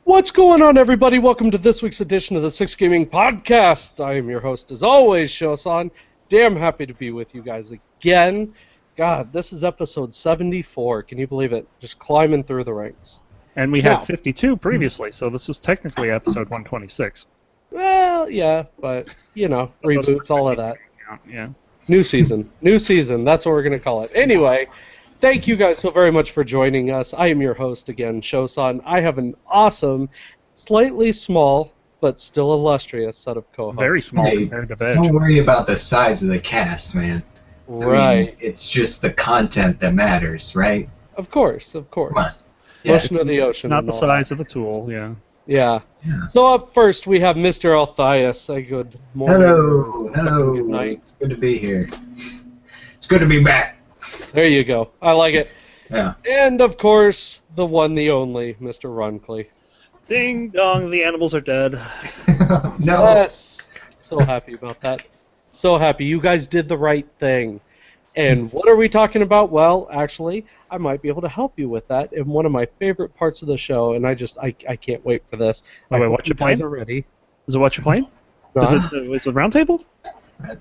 What's going on, everybody? Welcome to this week's edition of the Six Gaming Podcast. I am your host, as always, Shosan. Damn happy to be with you guys again. God, this is episode 74. Can you believe it? Just climbing through the ranks. And we had 52 previously, so this is technically episode 126. Well, yeah, but, you know, reboots, all of that. Yeah. New season. New season. That's what we're going to call it. Anyway, thank you guys so very much for joining us. I am your host again, Shosan. I have an awesome, slightly small, but still illustrious set of co-hosts. Very small compared to Veg. Don't worry about the size of the cast, man. Right. I mean, it's just the content that matters, right? Of course, of course. Come on. Yeah, Ocean of the ocean. It's not and the all size of the tool, yeah. Yeah. Yeah. So up first we have Mr. Althias. Say good morning. Hello. Good night. It's good to be here. It's good to be back. There you go. I like it. Yeah. And of course, the one, the only, Mr. Runcley. Ding dong, the animals are dead. No. Yes. So happy about that. So happy. You guys did the right thing. And what are we talking about? Well, actually, I might be able to help you with that in one of my favorite parts of the show, and I can't wait for this. Oh, wait, I what hope you you guys playing? are ready. Is it what you're playing? Is it round table?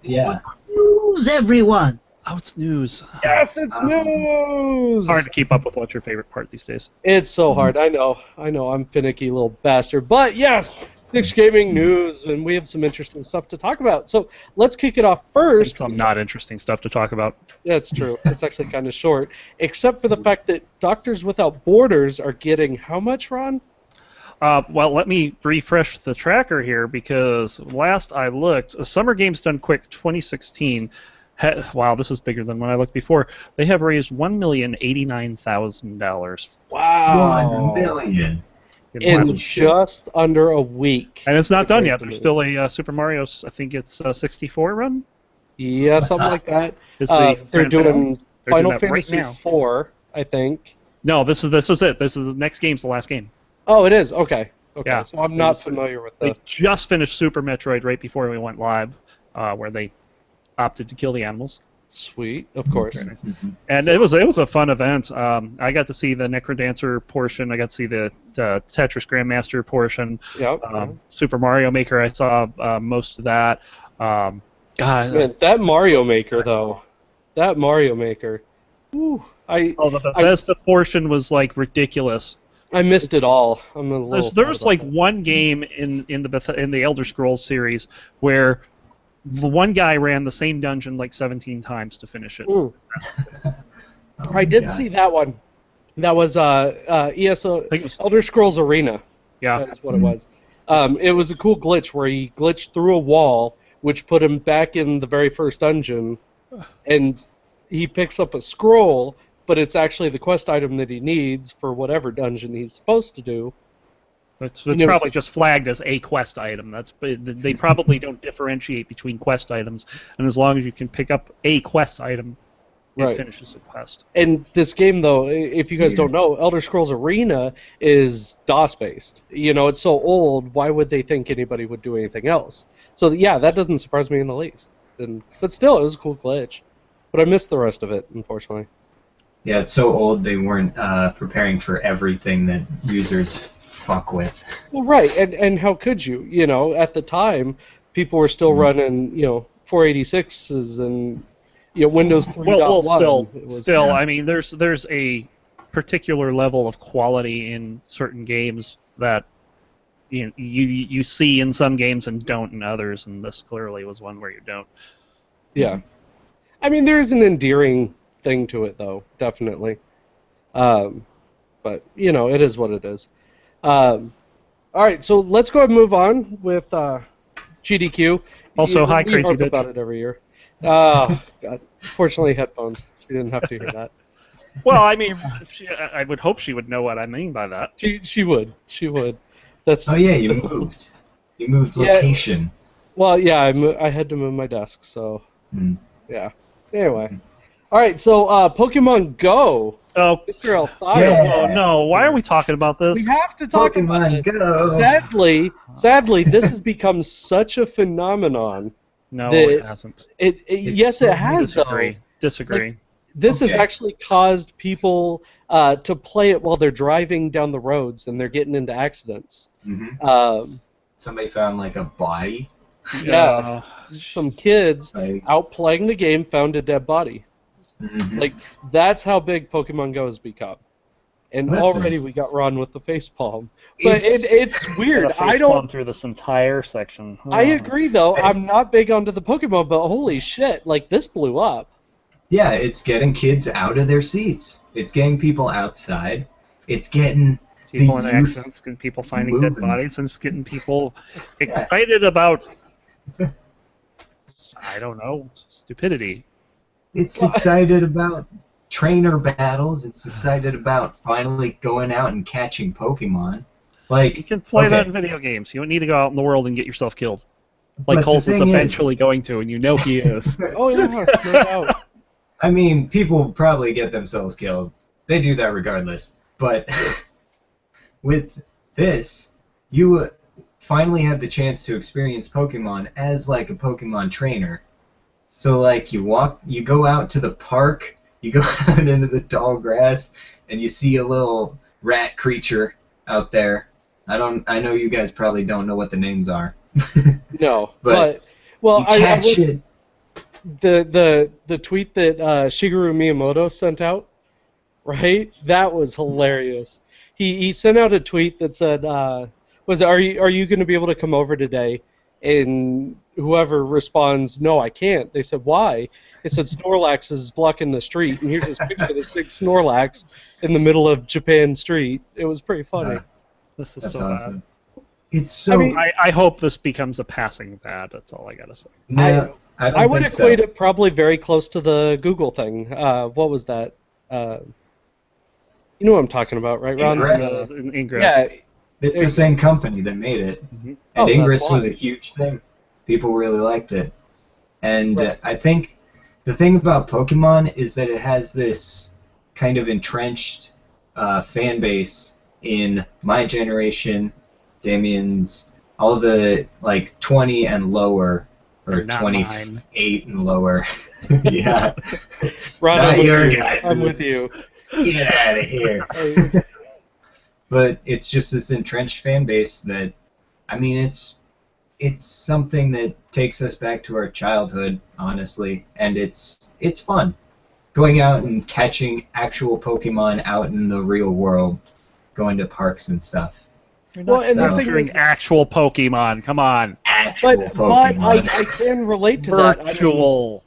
Yeah. News, everyone! Oh, it's news. Yes, it's news! It's hard to keep up with what's your favorite part these days. It's so hard. I know. I'm finicky little bastard. But yes, Six Gaming News, and we have some interesting stuff to talk about. So let's kick it off first. Some not interesting stuff to talk about. Yeah, it's true. It's actually kind of short, except for the fact that Doctors Without Borders are getting how much, Ron? Well, let me refresh the tracker here because last I looked, Summer Games Done Quick 2016. Wow, this is bigger than when I looked before. They have raised $1,089,000. Wow. 1 million. In just under a week. And it's not done yet. Crazy. There's still a Super Mario, I think it's 64 run. Yeah, something like that. Is They're grand doing finale? They're Final doing that right Fantasy now. 4, I think. No, this was it. This is the next game's the last game. Oh, it is? Okay. Yeah. So I'm not familiar with They the... just finished Super Metroid right before we went live, where they opted to kill the animals. Sweet, of course. And it was a fun event. I got to see the Necrodancer portion. I got to see the Tetris Grandmaster portion. Yep. Super Mario Maker. I saw most of that. God, Man, that Mario Maker, though. That Mario Maker. Whew, the Bethesda portion was like ridiculous. I missed it all. I'm a little. There was sad like about one game in the Elder Scrolls series where the one guy ran the same dungeon like 17 times to finish it. that. Oh I did see that one. That was ESO I think it was, Elder Scrolls Arena. yeah. That's what it was. It was a cool glitch where he glitched through a wall, which put him back in the very first dungeon, and he picks up a scroll, but it's actually the quest item that he needs for whatever dungeon he's supposed to do. It's You know- probably just flagged as a quest item. They probably don't differentiate between quest items, and as long as you can pick up a quest item, it Right. finishes the quest. And this game, though, if you guys don't know, Elder Scrolls Arena is DOS-based. You know, it's so old, why would they think anybody would do anything else? So, yeah, that doesn't surprise me in the least. But still, it was a cool glitch. But I missed the rest of it, unfortunately. Yeah, it's so old they weren't preparing for everything that users fuck with. Well, right, and how could you? You know, at the time, people were still running, 486s and Windows 3.1. Well, It was- still, yeah. I mean, there's a particular level of quality in certain games that you see in some games and don't in others, and this clearly was one where you don't. Yeah. I mean, there is an endearing thing to it, though, definitely. But, it is what it is. All right, so let's go ahead and move on with GDQ. Also, hi, we Crazy harp Bitch. about it every year. Oh, God. Fortunately, headphones. She didn't have to hear that. Well, I mean, I would hope she would know what I mean by that. She would. She would. That's. Oh yeah, you moved. You moved Yeah. location. Well, yeah, I had to move my desk, so Hmm. yeah. Anyway. All right, so Pokemon Go. Oh, Mr. Althias. Yeah. oh no! Why are we talking about this? We have to talk about Pokemon it. Go. Sadly, this has become such a phenomenon. No, the- it hasn't. Yes, so it has, though. Disagree. this has Okay. actually caused people to play it while they're driving down the roads and they're getting into accidents. Hmm. Um, Somebody found like a body. Yeah. some kids Like, out playing the game found a dead body. mhm. Like, that's how big Pokemon Go has become. And Listen. already we got Ron with the facepalm. But It's- it's weird. Got a I facepalm don't. through this entire section. I agree though. I'm not big onto the Pokemon, but holy shit! Like this blew up. Yeah, it's getting kids out of their seats. It's getting people outside. It's getting People the in youth accidents, getting people finding dead moving. bodies, and it's getting people excited about, I don't know, stupidity. It's excited about trainer battles. It's excited about finally going out and catching Pokemon. You Like, can play that okay. in video games. You don't need to go out in the world and get yourself killed. But Like the Coles is thing is- eventually going to, and you know he is. Oh yeah, no doubt. I mean, people probably get themselves killed. They do that regardless. But with this, you finally have the chance to experience Pokemon as like a Pokemon trainer. So like you go out to the park, you go out into the tall grass, and you see a little rat creature out there. I know you guys probably don't know what the names are. No, But well, you I catch will- it. the tweet that Shigeru Miyamoto sent out, right? That was hilarious. He sent out a tweet that said, "Are you going to be able to come over today?" And whoever responds, "No, I can't." They said, "Why?" It said Snorlax is blocking the street, and here's this picture of this big Snorlax in the middle of Japan Street. It was pretty funny. This is That's so awesome. It's so. I mean, I hope this becomes a passing fad. That's all I gotta say. no, I don't I would think equate so. it probably very close to the Google thing. What was that? You know what I'm talking about, right, Ron? Ingress. Ingress. Yeah, It's the same company that made it, Mhm. Oh, and that's Ingress why. was a huge thing. People really liked it, and Right. I think the thing about Pokemon is that it has this kind of entrenched fan base in my generation, Damien's, all the like 20 and lower, or And not mine. 28 and lower. Yeah, Ron, Not I'm with your you. guys'. I'm with you. get out of here. I- But it's just this entrenched fan base that, I mean, it's something that takes us back to our childhood, honestly, and it's fun. Going out and catching actual Pokemon out in the real world, going to parks and stuff. You're Well, not and the thing capturing is- actual Pokemon. Come on. Actual but Pokemon. I can relate to that. I mean, Virtual.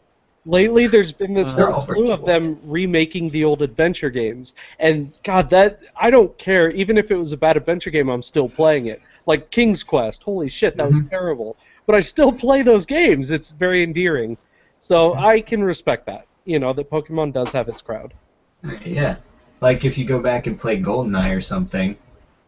lately, there's been this They're whole all slew of virtual. them remaking the old adventure games, and God, that I don't care. Even if it was a bad adventure game, I'm still playing it. Like King's Quest, holy shit, that was terrible. But I still play those games. It's very endearing. So I can respect that. You know, that Pokemon does have its crowd. Yeah. Like if you go back and play GoldenEye or something,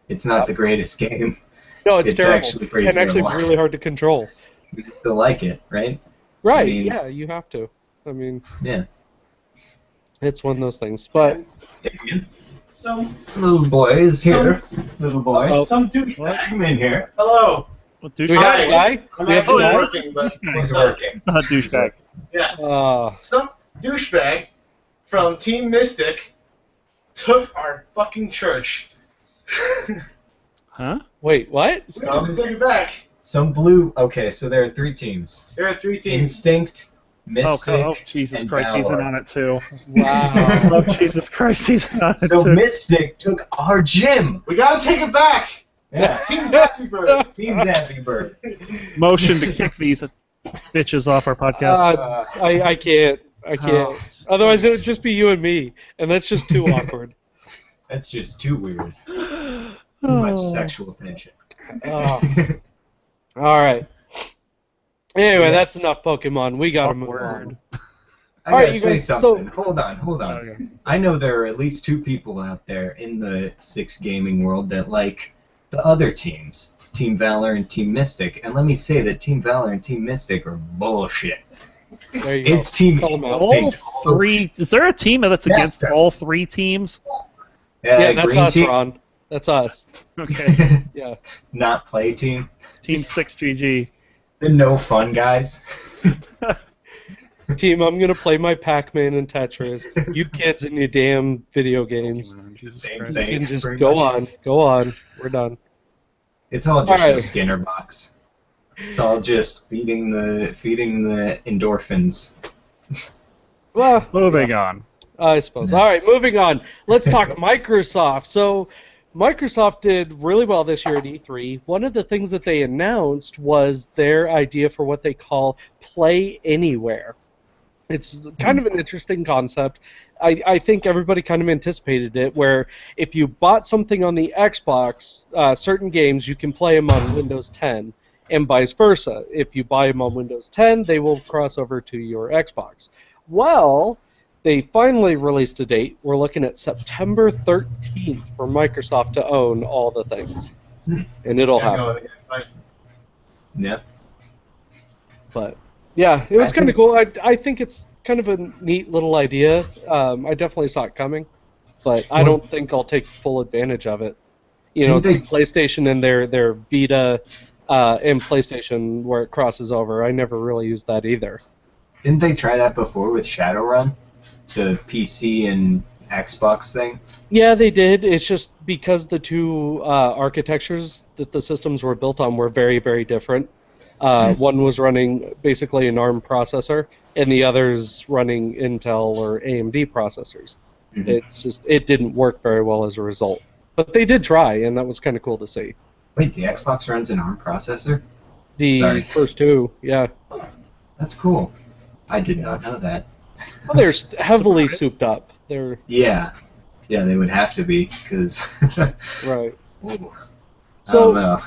it's not the greatest game. No, it's It's terrible. actually pretty and actually terrible. really hard to control. You still like it, right? Right, mean- yeah, you have to. I mean, Yeah. it's one of those things. But Damien, Some little boy is here. Little boy. Oh. some douchebag. Come in here. Hello. What do we douchebag? have a guy? I'm We have a actually guy? working, but He's working. Not douchebag. yeah. Some douchebag from Team Mystic took our fucking church. Huh? Wait, what? We need to take it back. Some blue. Okay, so there are 3 teams: There are 3 teams. Instinct, Mystic, Oh, Jesus and Christ, he's in Valor. on it too. Wow. Oh, Jesus Christ, he's in on it So too. Mystic took our gym. We gotta take it back. Yeah. Team Happy Bird. Team Zappy Bird. Motion to kick these bitches off our podcast. I can't. I can't. Oh. Otherwise, it would just be you and me, and that's just too awkward. That's just too weird. Too much Oh. sexual tension. Oh. All right. Anyway, Yes. that's enough Pokemon. We gotta move Awkward. on. I All right, gotta you say guys, so- something. Hold on. Okay. I know there are at least 2 people out there in the 6 gaming world that like the other teams, Team Valor and Team Mystic. And let me say that Team Valor and Team Mystic are bullshit. There you go. It's Team Call 'em out. All 3. Is there a team that's Yeah. against all 3 teams? Yeah, that's Green us, team, Ron. That's us. Okay. Yeah. not play team. Team 6GG. The no fun guys. Team, I'm gonna play my Pac-Man and Tetris. You kids in your damn video games. Pokemon, Jesus Same Christ. You thing. can just pretty go much. on. We're done. It's all just Alright. a Skinner box. It's all just feeding the endorphins. Well, Moving on. I suppose. All right, moving on. Let's talk Microsoft. So, Microsoft did really well this year at E3. One of the things that they announced was their idea for what they call Play Anywhere. It's kind of an interesting concept. I think everybody kind of anticipated it, where if you bought something on the Xbox, certain games, you can play them on Windows 10, and vice versa. If you buy them on Windows 10, they will cross over to your Xbox. Well, they finally released a date. We're looking at September 13th for Microsoft to own all the things. And it'll happen. Yep. But, yeah, it was I kind of think- cool. I think it's kind of a neat little idea. I definitely saw it coming, but I don't think I'll take full advantage of it. You know, it's like PlayStation and their Vita and PlayStation where it crosses over. I never really used that either. Didn't they try that before with Shadowrun? The PC and Xbox thing? Yeah, they did. It's just because the two architectures that the systems were built on were very, very different. One was running basically an ARM processor, and the other's running Intel or AMD processors. Mhm. It's just it didn't work very well as a result. But they did try, and that was kind of cool to see. Wait, the Xbox runs an ARM processor? The Sorry. first two, yeah. That's cool. I did not know that. Well, they're heavily Surprise. souped up. They're Yeah. Yeah, they would have to be, because... right. I So- don't know.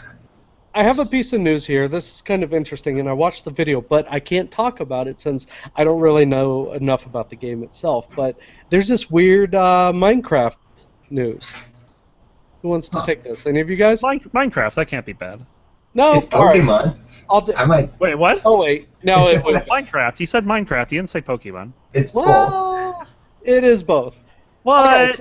I have a piece of news here. This is kind of interesting, and I watched the video, but I can't talk about it since I don't really know enough about the game itself. But there's this weird Minecraft news. Who wants to Huh. take this? Any of you guys? Minecraft, that can't be bad. No. It's All right. Pokemon. I'll do- I might... Wait, what? Oh wait, no, it was. Minecraft. He said Minecraft. He didn't say Pokemon. It's both. Well, it is both. What? Okay,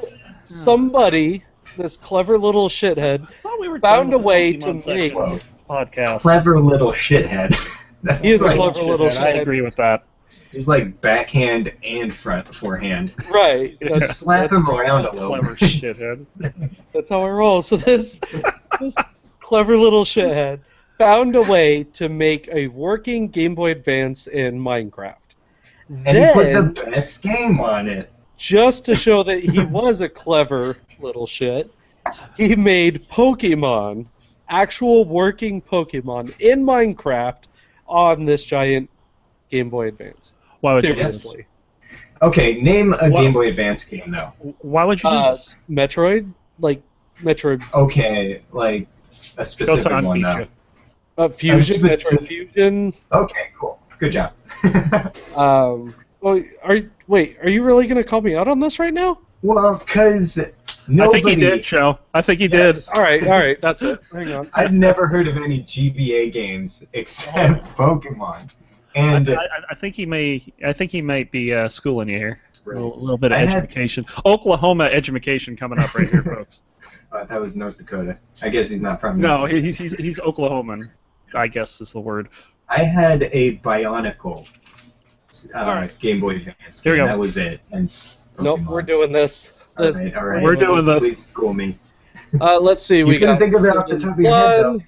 so somebody, this clever little shithead, I thought we were found done a with way the to Pokemon make. section of the podcast. Clever little shithead. That's He is a like, clever little I shithead. agree with that. He's like backhand and forehand. Right. Just slap him around a little. Clever shithead. That's how I roll. So this clever little shithead found a way to make a working Game Boy Advance in Minecraft. And he put Then, the best game on it. just to show that he was a clever little shit, he made Pokemon, actual working Pokemon in Minecraft on this giant Game Boy Advance. Why would you do this? Seriously. Okay, name a Well- Game Boy Advance game though. Why would you do this? Metroid? Like, Metroid Okay, like a specific Gotan one beat though. you. Fusion, Metroid specific- Fusion. Okay, cool. Good job. Oh, are you really gonna call me out on this right now? Well, because I nobody. think he did, Joe. I think he Yes. All right, that's it. Hang on. I've never heard of any GBA games except Pokemon. And did. I think he may. I think he might be schooling you here. A little bit of I had- education. Oklahoma education coming up right here, folks. that was North Dakota. I guess he's not from. No, there. he's Oklahoman. I guess is the word. I had a Bionicle Alright. Game Boy Advance. Here we game. go. That was it. And Nope, Pokemon. we're doing this. All right. We're doing this. Please school me. Let's see. We couldn't got. think of it off the top of your head, though. One.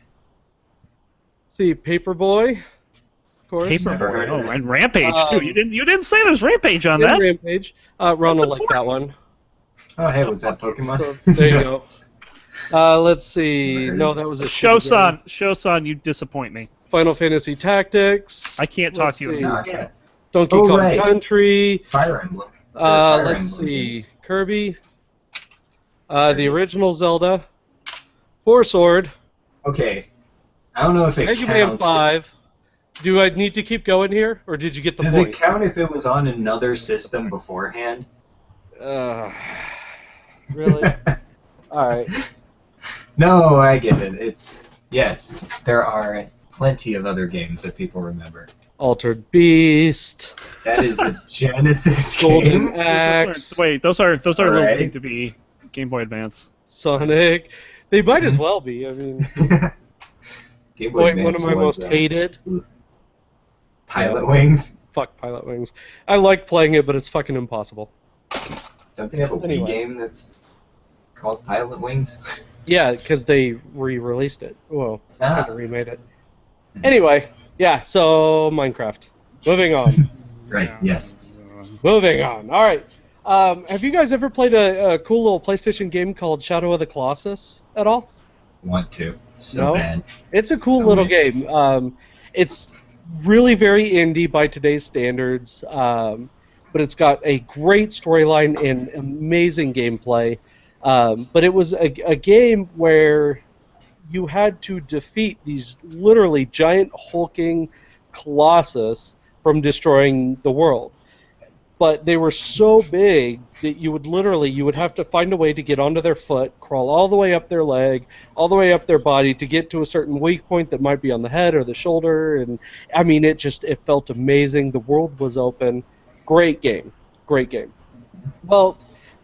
See, Paperboy, of course. Never heard Paperboy. of Oh, it. and Rampage too. You didn't say there's Rampage on And that. Rampage. Ron will like that one. Oh, hey, was that Pokemon? So there you go. Let's see. No, that was a shitty game. Shosan, you disappoint me. Final Fantasy Tactics. I can't talk Let's to you. see. No, I can't. Donkey Oh, Kong right. Country. Fire Emblem. Fire Let's Emblem see. games. Kirby. The original Zelda. Four Sword. Okay. I don't know if it Mega counts. Man 5. Do I need to keep going here, or did you get the Does point? it count if it was on another system beforehand? Really? All right. No, I get it. It's yes. There are plenty of other games that people remember. Altered Beast. That is a Genesis Golden game. Axe. Wait, those are little Alright. big to be Game Boy Advance. Sonic. They might as well be. I mean, Game Boy one of Advance my was, most hated. Pilot Wings. Fuck Pilot Wings. I like playing it, but it's fucking impossible. Don't they have a Anyway. Wii game that's called Pilot Wings? Yeah, because they re-released it. Well, Ah. kind of remade it. Anyway, yeah. So Minecraft. Moving on. Right. Yes. Moving on. All right. Have you guys ever played a cool little PlayStation game called Shadow of the Colossus at all? Want to so No? bad. It's a cool Oh, little wait. game. It's really very indie by today's standards, but it's got a great storyline and amazing gameplay. But it was a game where you had to defeat these literally giant hulking colossus from destroying the world. But they were so big that you would have to find a way to get onto their foot, crawl all the way up their leg, all the way up their body to get to a certain weak point that might be on the head or the shoulder. And I mean, it felt amazing. The world was open. Great game. Great game. Well,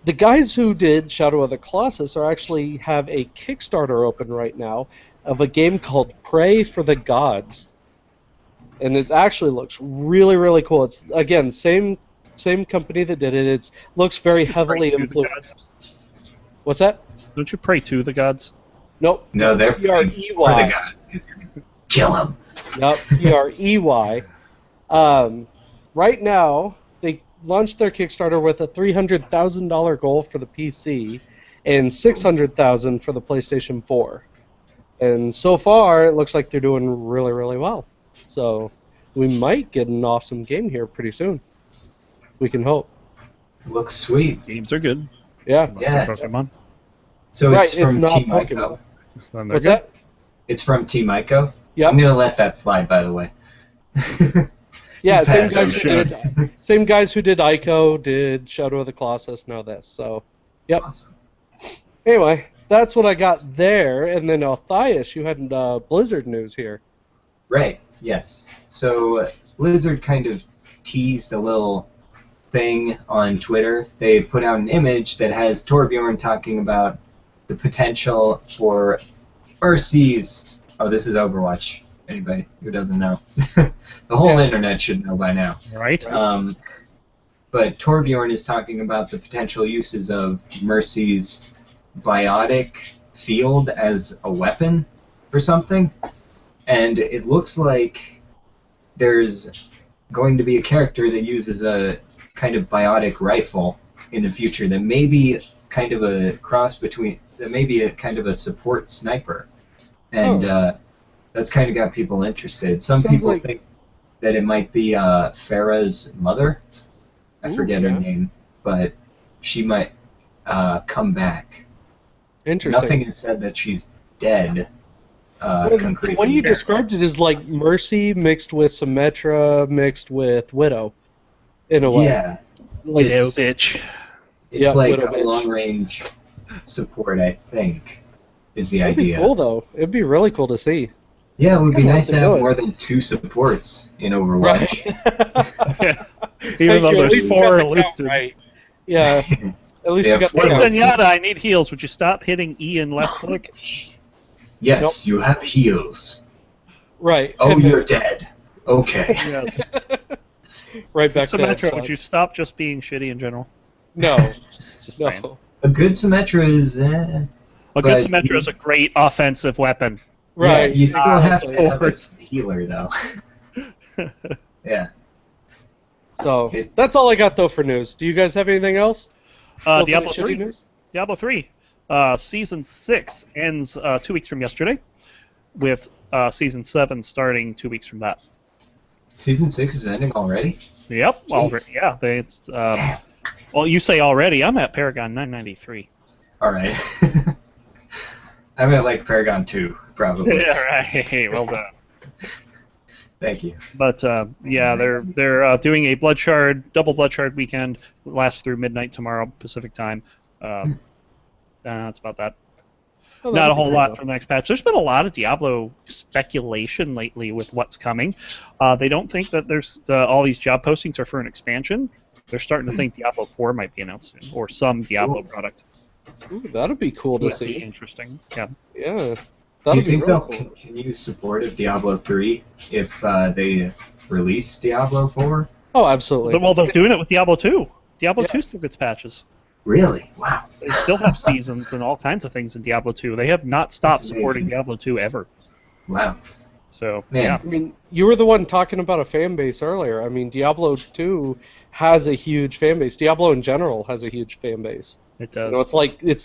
the guys who did Shadow of the Colossus actually have a Kickstarter open right now of a game called Pray for the Gods. And it actually looks really, really cool. It's, again, same company that did it. It looks very heavily Pray to the influenced. gods. What's that? Don't you pray to the gods? Nope. No, they're for the P-R-E-Y. gods. He's gonna kill him. Yep, P-R-E-Y. Right now, they launched their Kickstarter with a $300,000 goal for the PC and $600,000 for the PlayStation 4. And so far, it looks like they're doing really, really well. So we might get an awesome game here pretty soon. We can hope. Looks sweet. Games are good. Yeah. Unless Yeah. they're Pokemon. So Right, it's it's from not Team Pokemon. Ico. Then they're What's good. that? It's from Team Ico. Yep. I'm gonna let that slide, by the way. Yeah, same Pass guys, over. who did, same guys who did Ico did Shadow of the Colossus, know this. So, yep. Awesome. Anyway, that's what I got there. And then, Thias, you had Blizzard news here. Right. Yes. So Blizzard kind of teased a little thing on Twitter. They put out an image that has Torbjorn talking about the potential for Mercy's. Oh, this is Overwatch. Anybody who doesn't know, the whole Yeah. internet should know by now. Right? But Torbjorn is talking about the potential uses of Mercy's biotic field as a weapon for something, and it looks like there's going to be a character that uses a kind of biotic rifle in the future that may be kind of a cross between, that may be a kind of a support sniper, and that's kind of got people interested. Some Sounds people like- think that it might be Farah's mother. I Ooh, forget her yeah. name, but she might come back. Interesting. Nothing is said that she's dead. Well, concretely. the way you described it is like Mercy mixed with Symmetra mixed with Widow, in a way. Yeah, Like, Widow it's- bitch. it's Yeah, like Widow a Bitch. long-range support, I think, is the it'd be idea. cool though. It'd be really cool to see. Yeah, it would be I'd like nice to to do have it. more than 2 supports in Overwatch. Even though Thank you. At there's least you got 4 the count listed. right. Yeah, at least They you got have the four. count. Zenyatta, I need heals. Would you stop hitting E and left click? Yes, you have heals. Right. Oh, and you're dead. Okay. Yes. right back to Symmetra, would you headshots. stop just being shitty in general? No, Just saying. no. A good Symmetra is... A But- good Symmetra is a great offensive weapon. Right. Yeah, you still have to have a Honestly. healer, though. Yeah. So It's- that's all I got though for news. Do you guys have anything else? Little bit of Diablo shitty 3. news? Diablo 3. Season 6 ends 2 weeks from yesterday, with Season 7 starting 2 weeks from that. Season 6 is ending already? Yep. Jeez. Already, yeah. It's, well, you say already. I'm at Paragon 993. Alright. I'm at, like, Paragon 2, probably. Yeah, right. Well done. Thank you. But yeah, they're doing a double Blood Shard weekend. Lasts through midnight tomorrow Pacific time. That's about that. Oh, Not that'd a be whole cool, lot though. for the next patch. There's been a lot of Diablo speculation lately with what's coming. They don't think that all these job postings are for an expansion. They're starting to think Diablo 4 might be announced soon, or some Diablo Cool. product. Ooh, that'd be cool to Would be see. interesting. Yeah. Yeah, Do you that'd be think really they'll cool. continue support of Diablo 3 if they release Diablo 4? Oh, absolutely. Well, they're doing it with Diablo 2. Diablo 2 still gets patches. Really? Wow. They still have seasons and all kinds of things in Diablo 2. They have not stopped That's supporting amazing. Diablo 2 ever. Wow. So, Man. yeah. I mean, you were the one talking about a fan base earlier. I mean, Diablo 2 has a huge fan base. Diablo in general has a huge fan base. It You does. know, it's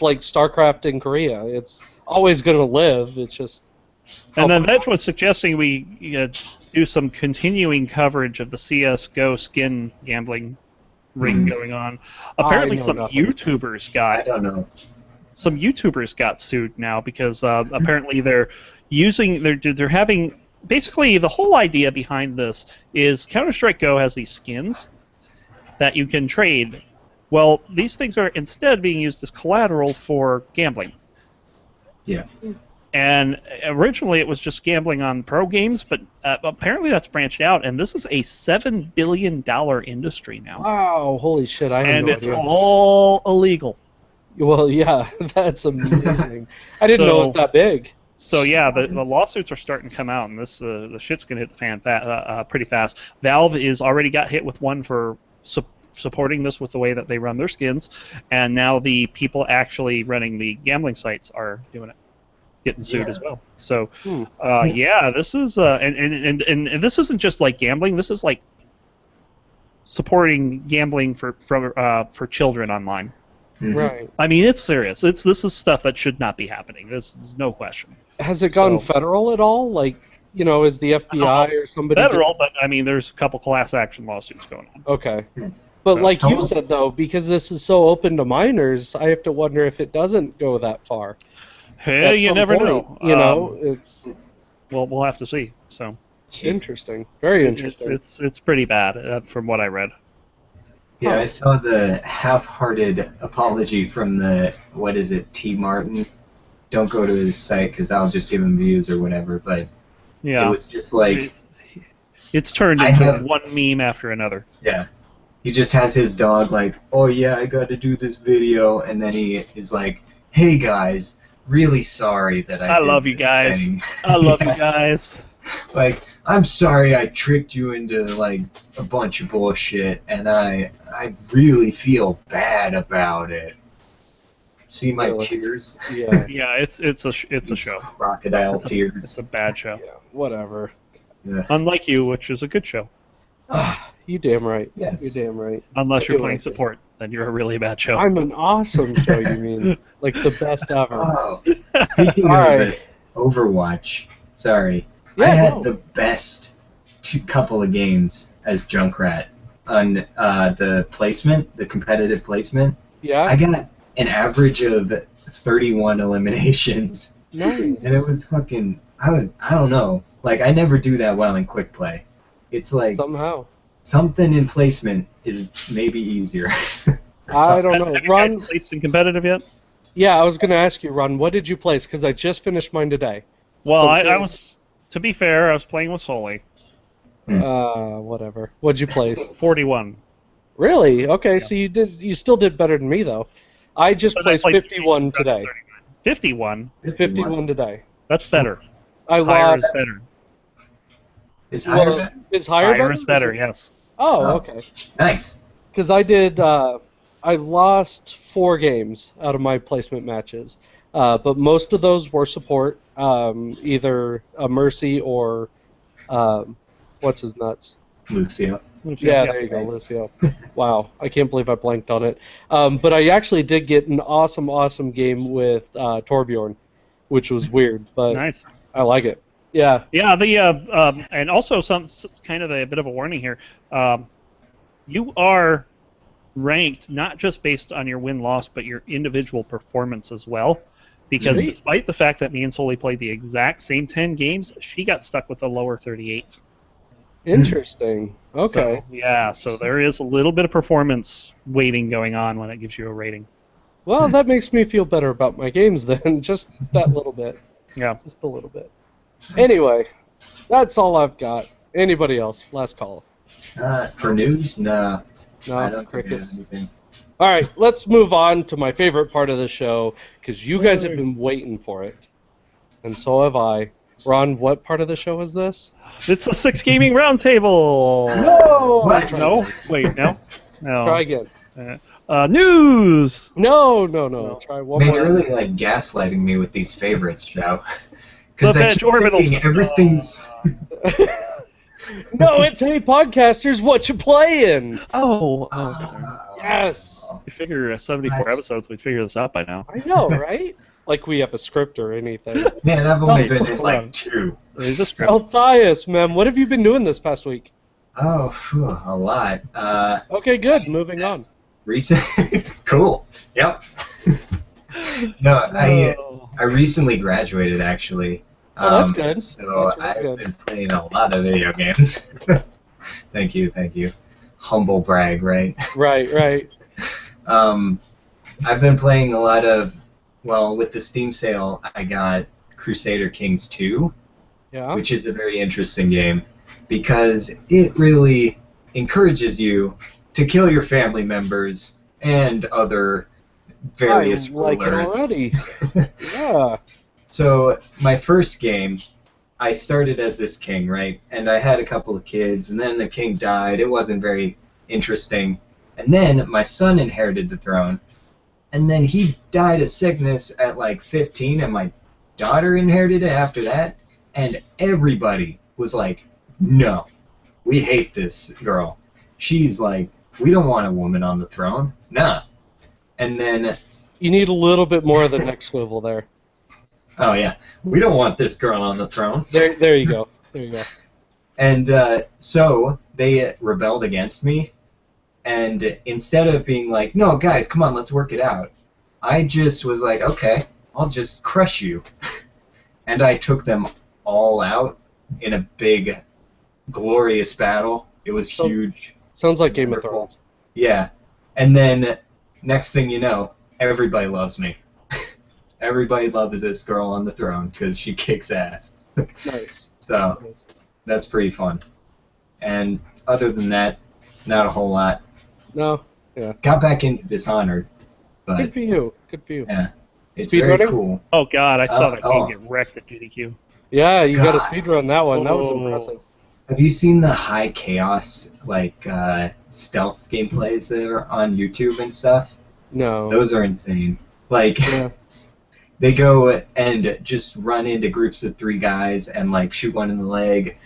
like StarCraft in Korea. It's always going to live. It's just. And then Vetch was suggesting we do some continuing coverage of the CS:GO skin gambling ring going on. Apparently, know some nothing. YouTubers I don't know. got sued now because apparently they're having basically the whole idea behind this is Counter-Strike Go has these skins that you can trade. Well, these things are instead being used as collateral for gambling. Yeah. And originally it was just gambling on pro games, but apparently that's branched out, and this is a $7 billion industry now. Wow, holy shit! I had And no it's idea. all illegal. Well, yeah, that's amazing. I didn't know it was that big. So yeah, the lawsuits are starting to come out, and this the shit's gonna hit the fan pretty fast. Valve is already got hit with one for supporting this with the way that they run their skins, and now the people actually running the gambling sites are doing it, getting sued as well. So yeah, this is and this isn't just like gambling. This is like supporting gambling for children online. Mhm. Right. I mean, it's serious. This is stuff that should not be happening. This is no question. Has it gone So- federal at all? Like, you know, is the FBI or somebody? Federal, but I mean, there's a couple class action lawsuits going on. Okay. But So- like you said, though, because this is so open to minors, I have to wonder if it doesn't go that far. Hey, At you some never point, know. You know, it's Well, we'll have to see. So interesting. Very interesting. it's pretty bad from what I read. Yeah, I saw the half-hearted apology from the, what is it, T. Martin? Don't go to his site because I'll just give him views or whatever, but Yeah, it was just like, it's turned I into have- one meme after another. yeah. He just has his dog like, oh yeah, I gotta do this video, and then he is like, hey guys, really sorry that I did love you this guys. thing." I love you Yeah. guys. Like, I'm sorry I tricked you into like a bunch of bullshit, and I really feel bad about it. See my Really? tears? Yeah. Yeah, it's a show. Crocodile It's tears. a bad show. Yeah. Whatever. Yeah. Unlike you, which is a good show. You damn right. Yes. You damn right. Unless you're do playing like it. support, then you're a really bad show. I'm an awesome show. You mean like the best ever? Oh, speaking All of right. Overwatch, sorry. Yeah, I had no. the best couple of games as Junkrat on the placement, the competitive placement. Yeah. I got an average of 31 eliminations, Nice. and it was fucking. I don't know. Like, I never do that well in quick play. It's like Somehow. something in placement is maybe easier. I don't know. Have you Ron. guys placed in competitive yet? Yeah, I was gonna ask you, Ron. What did you place? Because I just finished mine today. Well, So I curious. was. To be fair, I was playing with Soli. Whatever. What'd you place? 41. Really? Okay. So you did. You still did better than me though. I just But I placed played 51 today. 51. 51 today. That's better. I Higher lost. is better. Is higher Well, better? is higher, Higher is better. Yes. Oh, Oh. okay. Nice. Because I did. I lost 4 games out of my placement matches, but most of those were support, either a Mercy or what's his nuts. Lucio. Yeah, there you go, Lucio. Wow, I can't believe I blanked on it. But I actually did get an awesome game with Torbjorn, which was weird, but Nice. I like it. Yeah. Yeah. And also some kind of a bit of a warning here. You are ranked not just based on your win-loss, but your individual performance as well. Because Sweet. despite the fact that me and Soli played the exact same 10 games, she got stuck with a lower 38. Interesting. Okay. So, yeah, so there is a little bit of performance weighting going on when it gives you a rating. Well, that makes me feel better about my games then, just that little bit. Yeah. Just a little bit. Anyway, that's all I've got. Anybody else? Last call. For news? No. No, I don't think crickets. there's anything. All right, let's move on to my favorite part of the show because you guys have been waiting for it, and so have I. Ron, what part of the show is this? It's a 6 Gaming Roundtable. No. What? No. Wait. No. No. Try again. News. No. No. Try one Man, more. you're really like gaslighting me with these favorites, Joe. Because The I Bench keep Orbital thinking System. everything's. No, it's Hey Podcasters, what you playing? Oh. Yes. We figure 74 What? episodes. We'd figure this out by now. I know, right? Like we have a script or anything. Man, I've only Oh, been in hold like on. 2. There's a script. Althias, man, what have you been doing this past week? Oh, phew, a lot. Okay, good. Moving on. Recent. Cool. Yep. No, I recently graduated actually. Oh, that's good. So That's really I've good. been playing a lot of video games. Thank you. Humble brag, right? Right. I've been playing a lot of. Well, with the Steam sale, I got Crusader Kings 2, Yeah. which is a very interesting game because it really encourages you to kill your family members and other various I like it rulers. already. Yeah. So my first game, I started as this king, right? And I had a couple of kids, and then the king died. It wasn't very interesting. And then my son inherited the throne, and then he died of sickness at like 15, and my daughter inherited it after that. And everybody was like, no, we hate this girl. She's like, we don't want a woman on the throne. Nah. And then, You need a little bit more of the neck swivel there. oh yeah, we don't want this girl on the throne. There you go. And so they rebelled against me. And instead of being like, no, guys, come on, let's work it out, I just was like, okay, I'll just crush you. And I took them all out in a big, glorious battle. It was So- huge. Sounds like Game of Wonderful. Thrones. Yeah. And then, next thing you know, everybody loves me. Everybody loves this girl on the throne because she kicks ass. Nice. So, that's pretty fun. And other than that, not a whole lot. No. Got back into Dishonored, Good but for you. yeah, it's Speed very running? cool. Oh God, I saw that Oh. game get wrecked at GDQ. Yeah, you got to God. speedrun that one. That was Oh. impressive. Have you seen the high chaos stealth gameplays that are on YouTube and stuff? No. Those are insane. Like Yeah. they go and just run into groups of 3 guys and like shoot one in the leg,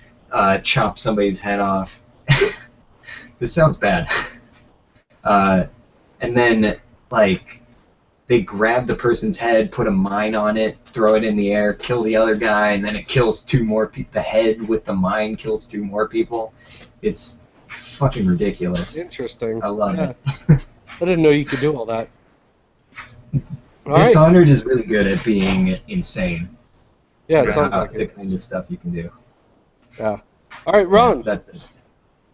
chop somebody's head off. This sounds bad. And then like they grab the person's head, put a mine on it, throw it in the air, kill the other guy, and then it kills 2 more people. The head with the mine kills 2 more people. It's fucking ridiculous. Interesting. I love Yeah. it. I didn't know you could do all that. All right. Dishonored is really good at being insane. Yeah, it sounds About like the it. kind of stuff you can do. Yeah. All right, Ron. That's it.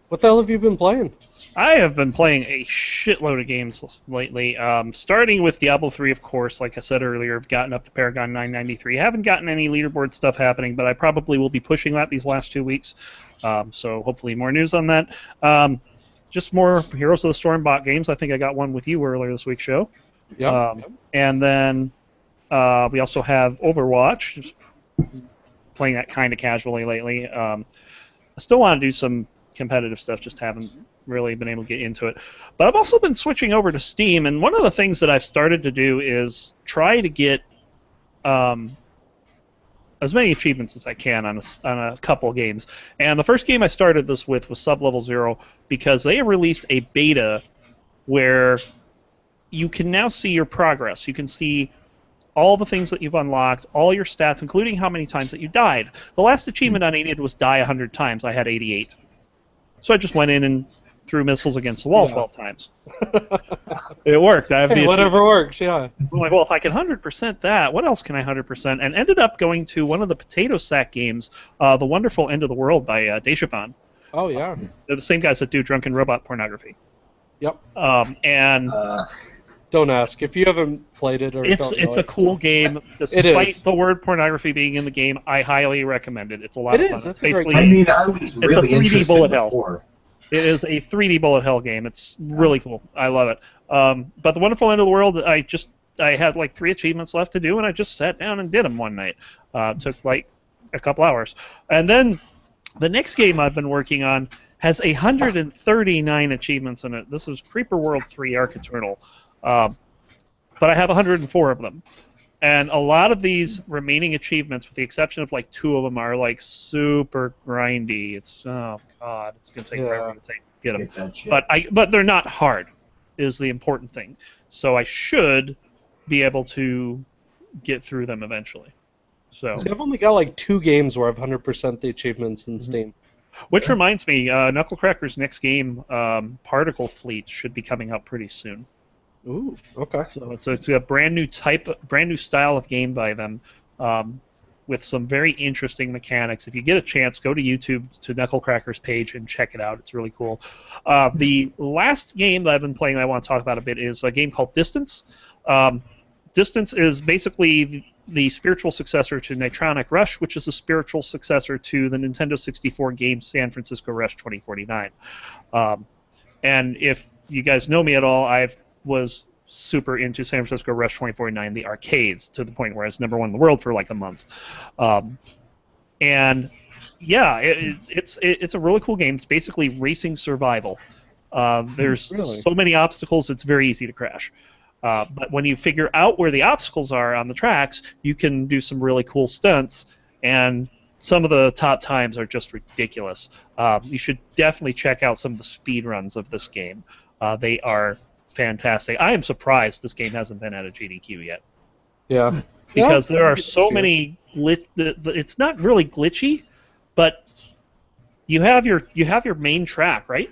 What the hell have you been playing? I have been playing a shitload of games lately, starting with Diablo 3, of course. Like I said earlier, I've gotten up to Paragon 993. Haven't gotten any leaderboard stuff happening, but I probably will be pushing that these last 2 weeks. So hopefully more news on that. Just more Heroes of the Stormbot games. I think I got one with you earlier this week's show. Yeah. And then we also have Overwatch, just playing that kind of casually lately. I still want to do some competitive stuff, just haven't really been able to get into it. But I've also been switching over to Steam, and one of the things that I've started to do is try to get as many achievements as I can on a couple games. And the first game I started this with was Sub-Level 0 because they have released a beta where you can now see your progress. You can see all the things that you've unlocked, all your stats, including how many times that you died. The last achievement I needed was die 100 times. I had 88. So I just went in and threw missiles against the wall Yeah. 12 times. It worked. I have Hey, the whatever works, yeah. I'm like, well, if I can 100% that, what else can I 100%? And ended up going to one of the Potato Sack games, The Wonderful End of the World by Deshapan. Oh, yeah. They're the same guys that do Drunken Robot Pornography. Yep. And Don't ask. If you haven't played it or it's don't know a cool game. is. Despite the word pornography being in the game, I highly recommend it. It's a lot It of is. fun. It's a great basically I mean, I was a really 3D interested bullet hell. before. It is a 3D bullet hell game. It's really cool. I love it. But The Wonderful End of the World, I had like 3 achievements left to do, and I just sat down and did them one night. Took like a couple hours. And then the next game I've been working on has 139 achievements in it. This is Creeper World 3 Arc Eternal. But I have 104 of them. And a lot of these remaining achievements, with the exception of like 2 of them, are like super grindy. It's, oh god, it's going to take forever to get them. Get that shit. But they're not hard, is the important thing. So I should be able to get through them eventually. So, See, I've only got like 2 games where I've 100% the achievements in Steam. which reminds me, Knucklecracker's next game, Particle Fleet, should be coming out pretty soon. Ooh, okay. So it's a brand new style of game by them, with some very interesting mechanics. If you get a chance, go to YouTube to Knucklecracker's page and check it out. It's really cool. The last game that I've been playing that I want to talk about a bit is a game called Distance. Distance is basically the spiritual successor to Nitronic Rush, which is the spiritual successor to the Nintendo 64 game San Francisco Rush 2049. And if you guys know me at all, I was super into San Francisco Rush 2049, the arcades, to the point where I was #1 in the world for like a month. And yeah, it's a really cool game. It's basically racing survival. There's Really? so many obstacles, it's very easy to crash. But when you figure out where the obstacles are on the tracks, you can do some really cool stunts, and some of the top times are just ridiculous. You should definitely check out some of the speed runs of this game. They are fantastic. I am surprised this game hasn't been at a GDQ yet, Yeah. because Yeah, there are maybe so next year. many it's not really glitchy, but you have your main track, right?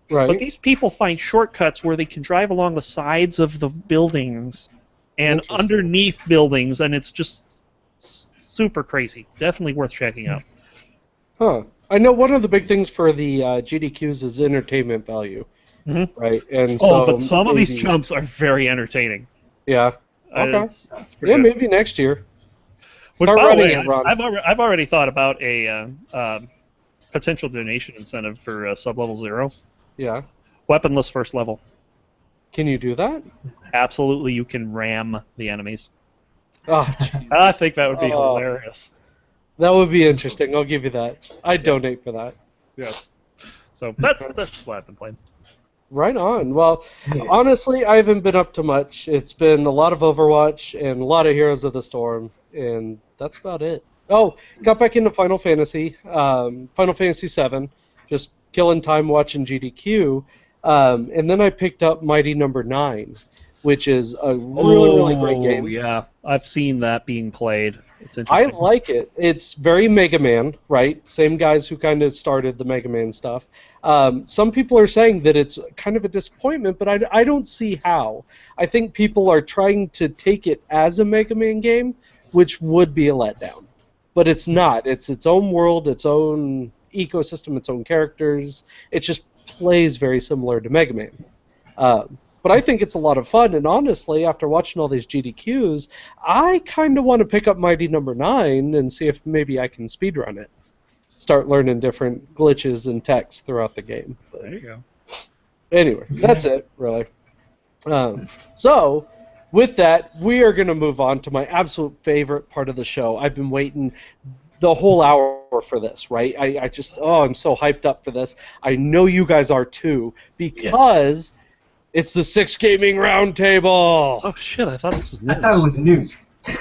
Right. But these people find shortcuts where they can drive along the sides of the buildings and Interesting. underneath buildings, and it's just super crazy. Definitely worth checking out. Huh. I know one of the big things for the GDQs is entertainment value, Mhm. right? And so But some of these maybe- jumps are very entertaining. Yeah. Okay. It's pretty Yeah, good. maybe next year. Which, Start by the running way, it, Ron. I've already thought about a potential donation incentive for Sub-Level 0. Yeah. Weaponless first level. Can you do that? Absolutely, you can ram the enemies. Oh, jeez. I think that would be Oh. hilarious. That would be interesting. I'll give you that. I'd donate for that. Yes. So that's what I've been playing. Right on. Well, Yeah. honestly, I haven't been up to much. It's been a lot of Overwatch and a lot of Heroes of the Storm, and that's about it. Oh, got back into Final Fantasy, Final Fantasy VII, just killing time watching GDQ, and then I picked up Mighty Number 9, which is a really great game. Oh, yeah. I've seen that being played. It's I interesting. like it. It's very Mega Man, right? Same guys who kind of started the Mega Man stuff. Some people are saying that it's kind of a disappointment, but I don't see how. I think people are trying to take it as a Mega Man game, which would be a letdown. But it's not. It's its own world, its own ecosystem, its own characters. It just plays very similar to Mega Man. But I think it's a lot of fun, and honestly, after watching all these GDQs, I kind of want to pick up Mighty Number 9 and see if maybe I can speedrun it. Start learning different glitches and techs throughout the game. But There you go. anyway, that's it, really. So, with that, we are going to move on to my absolute favorite part of the show. I've been waiting the whole hour for this, right? I just, I'm so hyped up for this. I know you guys are too, because it's the 6 Gaming Roundtable. Oh, shit. I thought this was I thought it was news.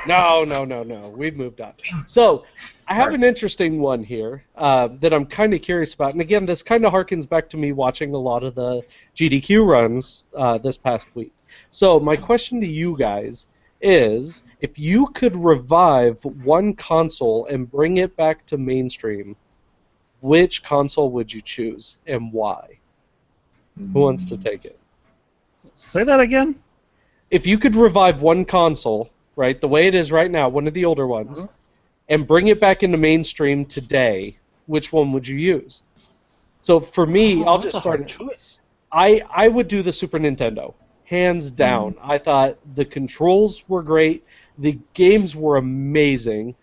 No. We've moved on. So, I have an interesting one here that I'm kind of curious about. And again, this kind of harkens back to me watching a lot of the GDQ runs this past week. So, my question to you guys is, if you could revive one console and bring it back to mainstream, which console would you choose and why? Who wants to take it? Say that again? If you could revive one console, right, the way it is right now, one of the older ones, and bring it back into mainstream today, which one would you use? So for me, I'll just start. choice. I would do the Super Nintendo, hands down. I thought the controls were great, the games were amazing,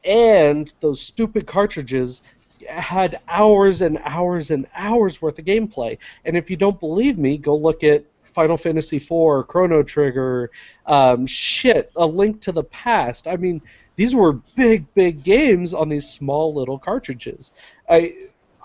and those stupid cartridges had hours and hours and hours worth of gameplay. And if you don't believe me, go look at Final Fantasy IV, Chrono Trigger, A Link to the Past. I mean, these were big, big games on these small little cartridges.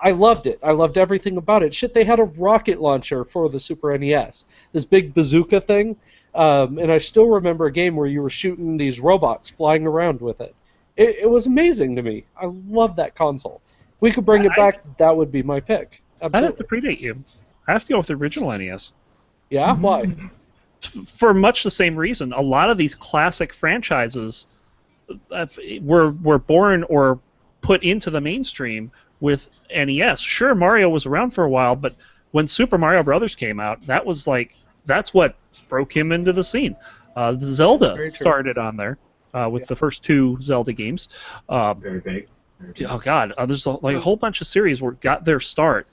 I loved it. I loved everything about it. Shit, they had a rocket launcher for the Super NES, this big bazooka thing, and I still remember a game where you were shooting these robots flying around with it. It was amazing to me. I love that console. If we could bring it back, that would be my pick. I'd have to Absolutely. predate you. I have to go with the original NES. Yeah? Why? For much the same reason. A lot of these classic franchises were born or put into the mainstream with NES. Sure, Mario was around for a while, but when Super Mario Brothers came out, that's what broke him into the scene. Zelda Very true. started on there with the first 2 Zelda games. Very big. Oh God, there's a whole bunch of series where got their start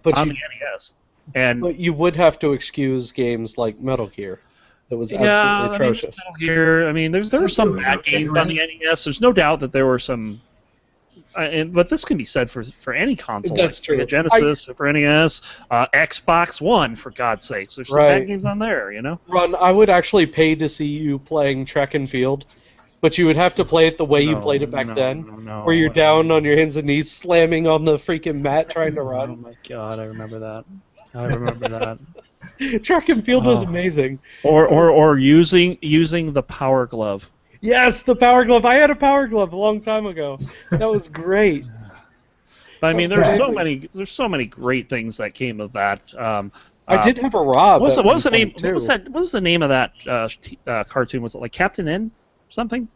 But on you, the NES. And but you would have to excuse games like Metal Gear. That was absolutely yeah, I mean, atrocious. Metal Gear. I mean, there were some Really bad okay, games right? on the NES. There's no doubt that there were some. But this can be said for any console. That's like true. Sega Genesis, Super NES, Xbox One, for God's sakes. There's some Right. bad games on there, you know? Ron, I would actually pay to see you playing Track and Field, but you would have to play it the way you played it back then, No, where you're down on your hands and knees slamming on the freaking mat trying to Oh run. my God, I remember that. I remember that. Track and Field was Oh. amazing. Or using the Power Glove. Yes, the Power Glove. I had a Power Glove a long time ago. That was great. But I mean, Okay. there's so many great things that came of that. I did have a Rob. What at was the one name? point, What was too. that? What was the name of that cartoon? Was it like Captain N something?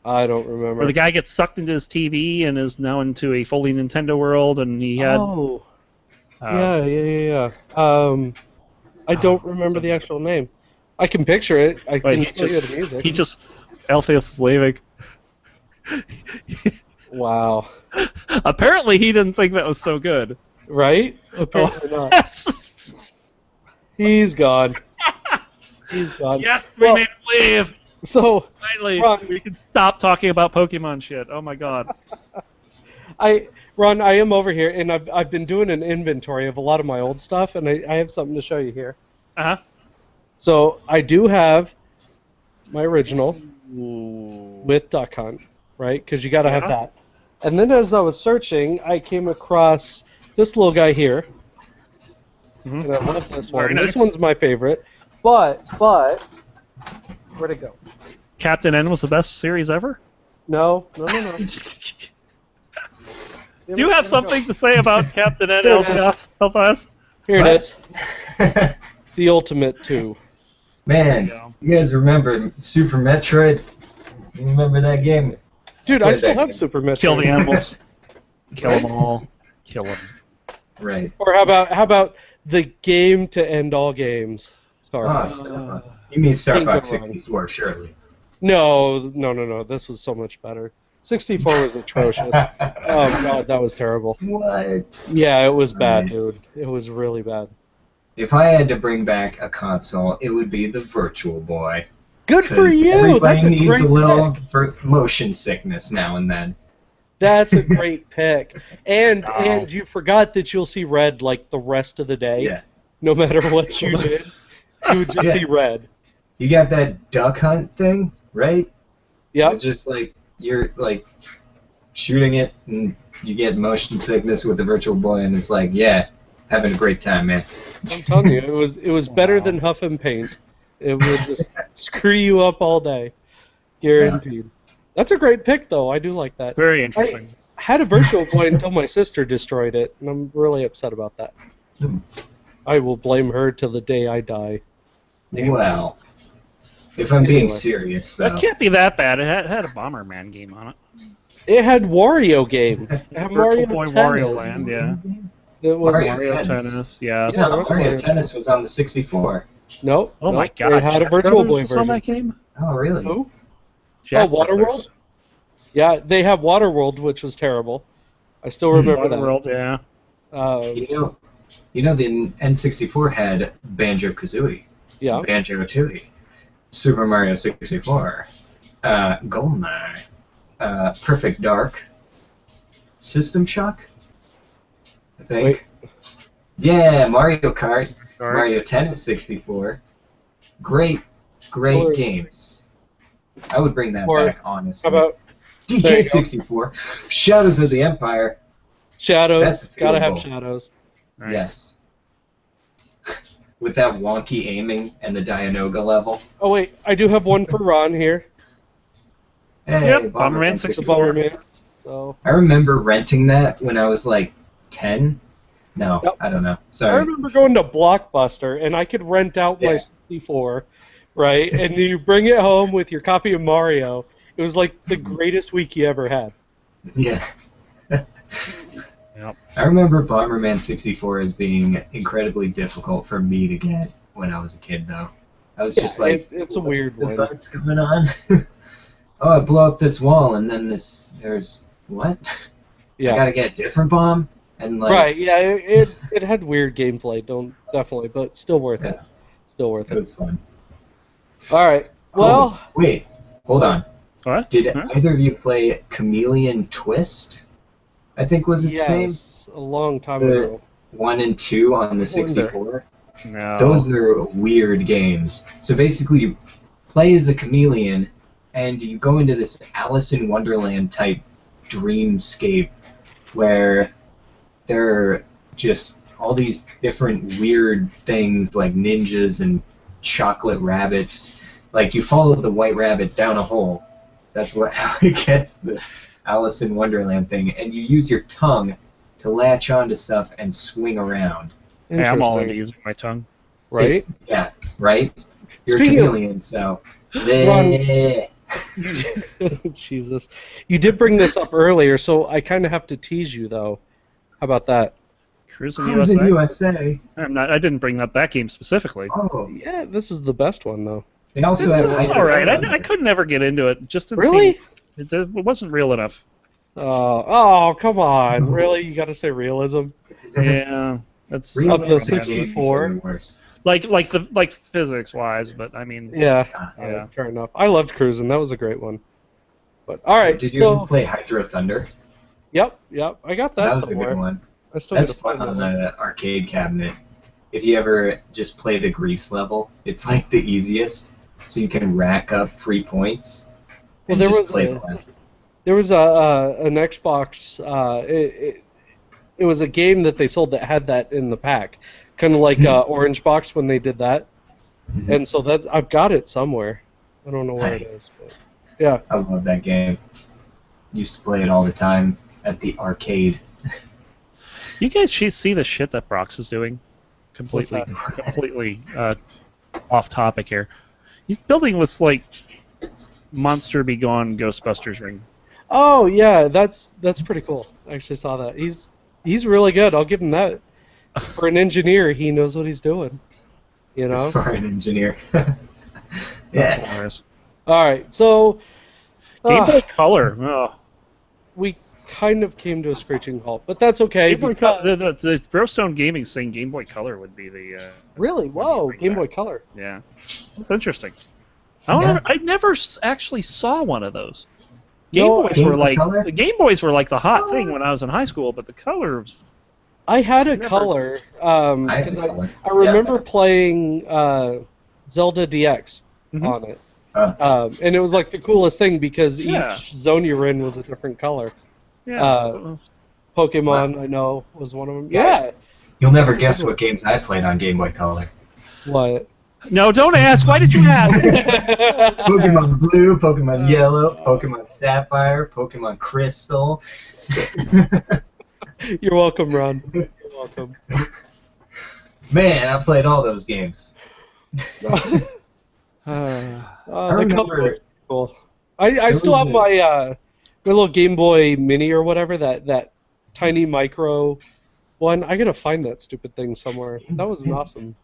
I don't Where remember. the guy gets sucked into his TV and is now into a fully Nintendo world, and he had. Oh, uh, yeah. I don't remember the actual name. I can picture it. I but can still hear the music. he just Alpheus is leaving. Wow. Apparently, he didn't think that was so good. Right? Apparently not. yes, He's gone. He's gone. we Well- made him leave. So, Finally, Ron- we can stop talking about Pokemon shit. Oh my God. Ron, I am over here, and I've been doing an inventory of a lot of my old stuff, and I have something to show you here. Uh huh. So, I do have my original with Duck Hunt, right? Because you got to have Yeah. that. And then as I was searching, I came across this little guy here, Mhm. and I love this Very one. nice. This one's my favorite. But, where'd it go? Captain N was the best series ever. No. Do you have something to say about Captain N? There it is. Help us. Here What? it is. The Ultimate 2. Man, There you go. you guys remember Super Metroid? You remember that game? Dude, I Play still that have game. Super Metroid. Kill the animals. Kill them all. Kill them. Right. Or how about the game to end all games? Star Ah, Fox. Star Fox. You mean Star Can't go Fox wrong. 64, surely. No. This was so much better. 64 was atrocious. Oh god, that was terrible. What? Yeah, it was bad, dude. It was really bad. If I had to bring back a console, it would be the Virtual Boy. Good for 'Cause you. Everybody That's a needs great a little pick. motion sickness now and then. That's a great pick. And Wow. and you forgot that you'll see red like the rest of the day. Yeah. No matter what you did, you would just Yeah. see red. You got that duck hunt thing, right? Yep. It's just like you're like shooting it and you get motion sickness with the Virtual Boy and it's like, yeah, having a great time, man. I'm telling you, it was better than Huff and Paint. It would just screw you up all day, guaranteed. That's a great pick, though. I do like that. Very interesting. I had a Virtual Boy until my sister destroyed it, and I'm really upset about that. Hmm. I will blame her till the day I die. Well, if I'm being Anyway. serious, though. That can't be that bad. It had a Bomberman game on it. It had Wario game. It had Virtual Mario Boy Tennis. Wario Land, yeah. It was Mario Tennis, yeah. Yeah, No, that's Mario Mario. Tennis was on the 64. Nope. Oh my nope. God! It had a Jack Virtual Brothers Boy was on version. that game. Oh, really? Who? Jack Waterworld? Brothers. Yeah, they have Waterworld, which was terrible. I still remember that. Waterworld, yeah. You know the N64 had Banjo-Kazooie, Yeah. Banjo-Tooie, Super Mario 64, GoldenEye, Perfect Dark, System Shock, I think. Wait. Yeah, Mario Kart, Sorry. Mario Tennis 64. Great Killer. games. I would bring that Or back, How honestly. about there you go. DK64, Shadows of the Empire. Shadows? That's the Gotta field have goal. shadows. Nice. Yes. With that wonky aiming and the Dianoga level. Oh wait, I do have one for Ron here. Hey, Yep, Bomberman Bomberman The 64. Bomberman. So I remember renting that when I was like 10. No, Yep. I don't know. I Sorry. remember going to Blockbuster and I could rent out my Yeah. 64, right? And you bring it home with your copy of Mario. It was like the greatest week you ever had. Yeah. Yep. I remember Bomberman 64 as being incredibly difficult for me to get when I was a kid, though. I was just like, it's a weird what one. the fuck's going on? Oh, I blow up this wall, and then there's, what? I Yeah. gotta get a different bomb? And like, Right, yeah, it had weird gameplay, definitely, but still worth it. Yeah. Still worth it it. was fun. All right. Well, Oh, wait, hold on. What? Did Huh? either of you play Chameleon Twist? I think was its name? yes, a long time The- ago. 1 and 2 on the 64. No. Those are weird games. So basically, you play as a chameleon, and you go into this Alice in Wonderland type dreamscape where there are just all these different weird things like ninjas and chocolate rabbits. Like you follow the white rabbit down a hole. That's how it gets the Alice in Wonderland thing, and you use your tongue to latch onto stuff and swing around. Hey, I'm all into Interesting. using my tongue. Right? It's- yeah, right? You're Speaking a of- chameleon, so. Ron- Jesus. You did bring this up earlier, so I kind of have to tease you, though. How about that? Cruising Cruising USA. USA. I didn't bring up that game specifically. Oh, Yeah, this is the best one, though. they also It's have all right. Hydro. I couldn't ever get into it. Just didn't Really? seem, it wasn't real enough. Oh, come on. Really? You got to say realism? Yeah, that's Real Of the games 64? are worse. like physics wise, but I mean, Yeah. Yeah. Fair enough. I loved Cruising. That was a great one. But, all right. Did you so, ever play Hydro Thunder? Yep. I got that, That was a somewhere. good one. I still That's gotta fun find on that one. the arcade cabinet. If you ever just play the Grease level, it's like the easiest. So you can rack up free points. Well, And there just was play a- the level. There was an Xbox. It was a game that they sold that had that in the pack, kind of like Orange Box when they did that. Mhm. And so that I've got it somewhere. I don't know where it Nice. is, but yeah. I love that game. Used to play it all the time at the arcade. you guys should see the shit that Brox is doing. What's Completely off topic here. He's building this like Monster Be Gone Ghostbusters ring. Oh yeah, that's pretty cool. I actually saw that. He's really good. I'll give him that. For an engineer, he knows what he's doing. You know. For an engineer. That's yeah. hilarious. All right, so Game ah, Boy Color. Oh. we kind of came to a screeching halt, but that's okay. Game Boy because- Color. The Brostone Gaming saying Game Boy Color would be the. Really? Whoa, bring Game back. Boy Color. Yeah, that's interesting. Yeah. I never actually saw one of those. No, Boys Game were Boy like Color? the Game Boys were like the hot thing when I was in high school, but the colors. I had a Never- color I have because the I color. remember playing Zelda DX Mhm. on it, Oh. and it was like the coolest thing because Yeah. each zone you were in was a different color. Yeah. Pokemon, I know, was one of them. Yes. Yeah. You'll never guess what games I played on Game Boy Color. What? no, don't ask. Why did you ask? Pokemon Blue, Pokemon Yellow, Pokemon Sapphire, Pokemon Crystal. You're welcome, Ron. You're welcome. Man, I played all those games. The remember- color was cool. I There still was have a- my little Game Boy Mini or whatever, that tiny micro one. I gotta find that stupid thing somewhere. That was awesome.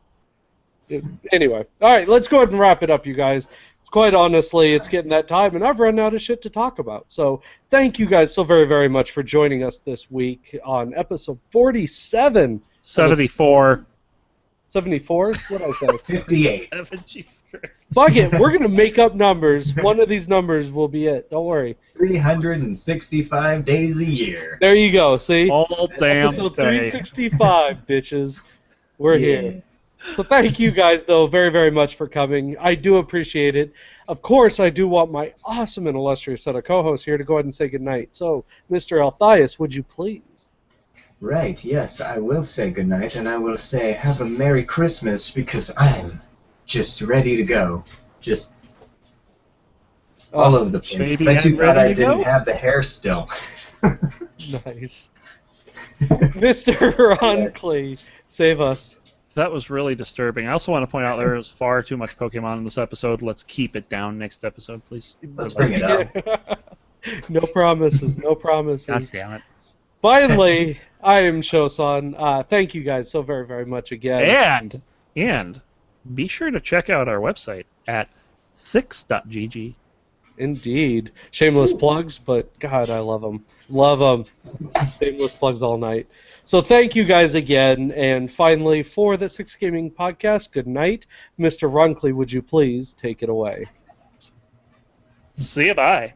Anyway, all right, let's go ahead and wrap it up, you guys. It's quite honestly, it's getting that time, and I've run out of shit to talk about. So thank you guys so very, very much for joining us this week on episode 47. 74. 74? What did I say? 58. Jesus Christ. Fuck it, we're gonna make up numbers. One of these numbers will be it. Don't worry. 365 days a year. There you go. See, All damn episode day. 365, bitches. We're here. So thank you guys, though, very, very much for coming. I do appreciate it. Of course, I do want my awesome and illustrious set of co-hosts here to go ahead and say goodnight. So, Mr. Althias, would you please? Right, yes, I will say goodnight, and I will say have a Merry Christmas, because I'm just ready to go. Just all over the place. Baby, It's too I'm bad I ready to didn't go. have the hair still. Nice. Mr. Ron Clee, save us. That was really disturbing. I also want to point out there was far too much Pokemon in this episode. Let's keep it down next episode, please. Let's bring it up. No promises, no promises. God damn it. Finally, I am Shosan. Thank you guys so very, very much again. And be sure to check out our website at 6.gg. Indeed. Shameless plugs, but God, I love them. Love them. Shameless plugs all night. So thank you guys again. And finally, for the Six Gaming Podcast, good night. Mr. Runkley, would you please take it away? See you, bye.